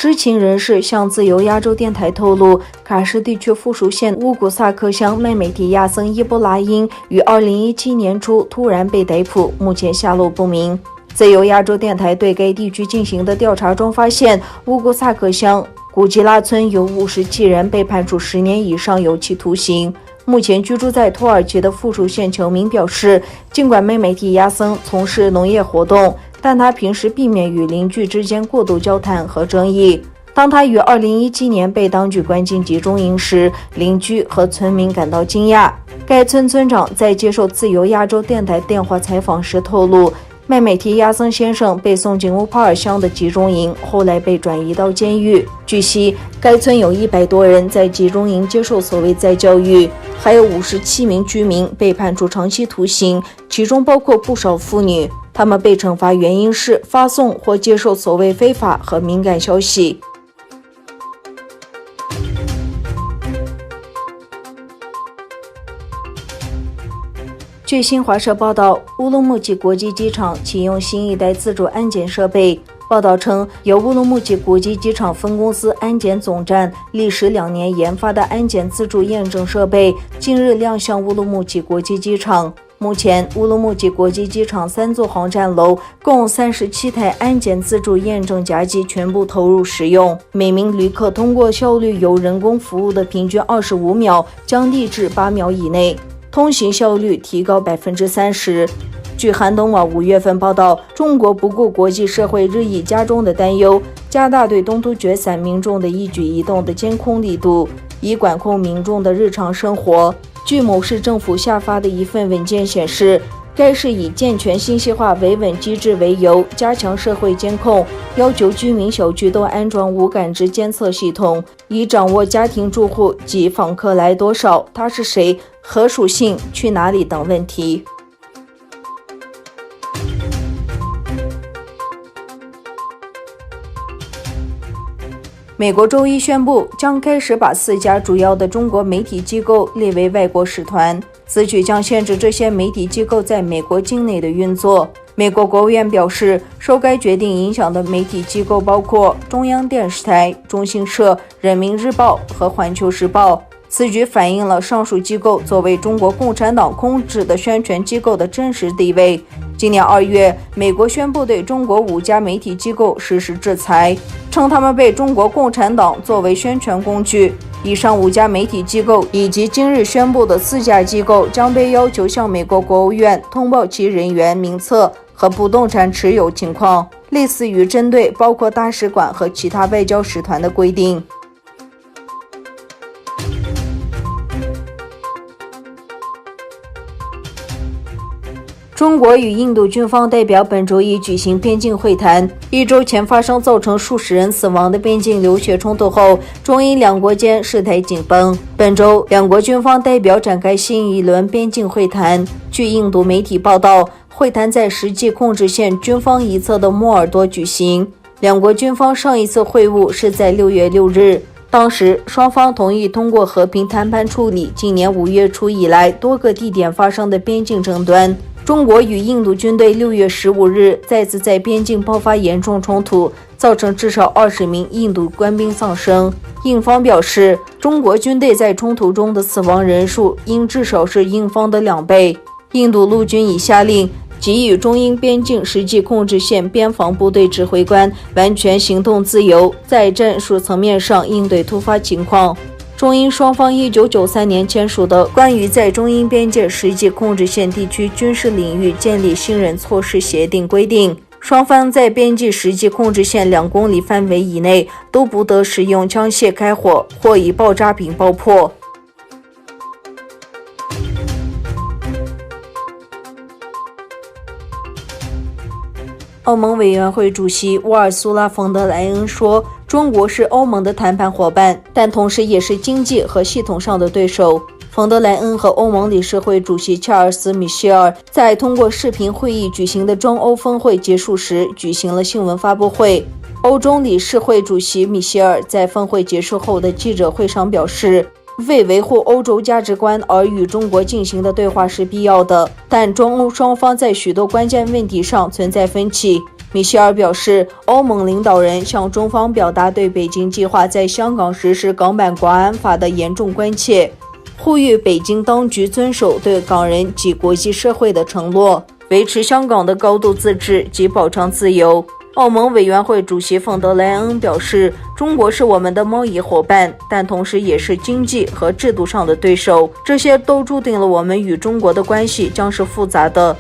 知情人士向自由亚洲电台透露，喀什地区附属县乌古萨克乡麦美提亚森伊布拉因于2017年初突然被逮捕，目前下落不明。自由亚洲电台对该地区进行的调查中发现，乌古萨克乡古吉拉村有57人被判处10年以上有期徒刑。目前居住在土耳其的附属县侨民表示，尽管麦美提亚森从事农业活动，但他平时避免与邻居之间过度交谈和争议。当他于2017年被当局关进集中营时，邻居和村民感到惊讶。该村村长在接受自由亚洲电台电话采访时透露，麦美提亚森先生被送进乌帕尔乡的集中营，后来被转移到监狱。据悉，该村有100多人在集中营接受所谓再教育，还有57名居民被判处长期徒刑，其中包括不少妇女。他们被惩罚原因是发送或接受所谓非法和敏感消息。据新华社报道，乌鲁木齐国际机场启用新一代自主安检设备。报道称，由乌鲁木齐国际机场分公司安检总站历时2年研发的安检自助验证设备近日亮相乌鲁木齐国际机场。目前，乌鲁木齐国际机场3座航站楼共37台安检自助验证夹机全部投入使用，每名旅客通过效率由人工服务的平均25秒降低至8秒以内，通行效率提高30%。据韩东网5月份报道，中国不顾国际社会日益加重的担忧，加大对东突厥散民众的一举一动的监控力度，以管控民众的日常生活。据某市政府下发的一份文件显示，该市以健全信息化维稳机制为由，加强社会监控，要求居民小区都安装无感知监测系统，以掌握家庭住户及访客来多少、他是谁、何属性、去哪里等问题。美国周一宣布，将开始把4家主要的中国媒体机构列为外国使团，此举将限制这些媒体机构在美国境内的运作。美国国务院表示，受该决定影响的媒体机构包括中央电视台、中新社、人民日报和环球时报。此举反映了上述机构作为中国共产党控制的宣传机构的真实地位。今年2月，美国宣布对中国5家媒体机构实施制裁，称他们被中国共产党作为宣传工具。以上5家媒体机构以及今日宣布的4家机构将被要求向美国国务院通报其人员名册和不动产持有情况，类似于针对包括大使馆和其他外交使团的规定。中国与印度军方代表本周一举行边境会谈。1周前发生造成数十人死亡的边境流血冲突后，中印两国间事态紧绷。本周，两国军方代表展开新一轮边境会谈。据印度媒体报道，会谈在实际控制线军方一侧的莫尔多举行。两国军方上一次会晤是在6月6日。当时，双方同意通过和平谈判处理今年5月初以来多个地点发生的边境争端。中国与印度军队6月15日再次在边境爆发严重冲突，造成至少20名印度官兵丧生。印方表示，中国军队在冲突中的死亡人数应至少是印方的2倍。印度陆军已下令给予中印边境实际控制线边防部队指挥官完全行动自由，在战术层面上应对突发情况。中印双方1993年签署的关于在中印边界实际控制线地区军事领域建立信任措施协定规定，双方在边境实际控制线2公里范围以内都不得使用枪械开火或以爆炸品爆破。欧盟委员会主席沃尔苏拉·冯德莱恩说，中国是欧盟的谈判伙伴，但同时也是经济和系统上的对手。冯德莱恩和欧盟理事会主席查尔斯·米歇尔在通过视频会议举行的中欧峰会结束时举行了新闻发布会。欧中理事会主席米歇尔在峰会结束后的记者会上表示，为维护欧洲价值观而与中国进行的对话是必要的，但中欧双方在许多关键问题上存在分歧。米歇尔表示，欧盟领导人向中方表达对北京计划在香港实施港版国安法的严重关切，呼吁北京当局遵守对港人及国际社会的承诺，维持香港的高度自治及保障自由。欧盟委员会主席冯德莱恩表示，中国是我们的贸易伙伴，但同时也是经济和制度上的对手，这些都注定了我们与中国的关系将是复杂的。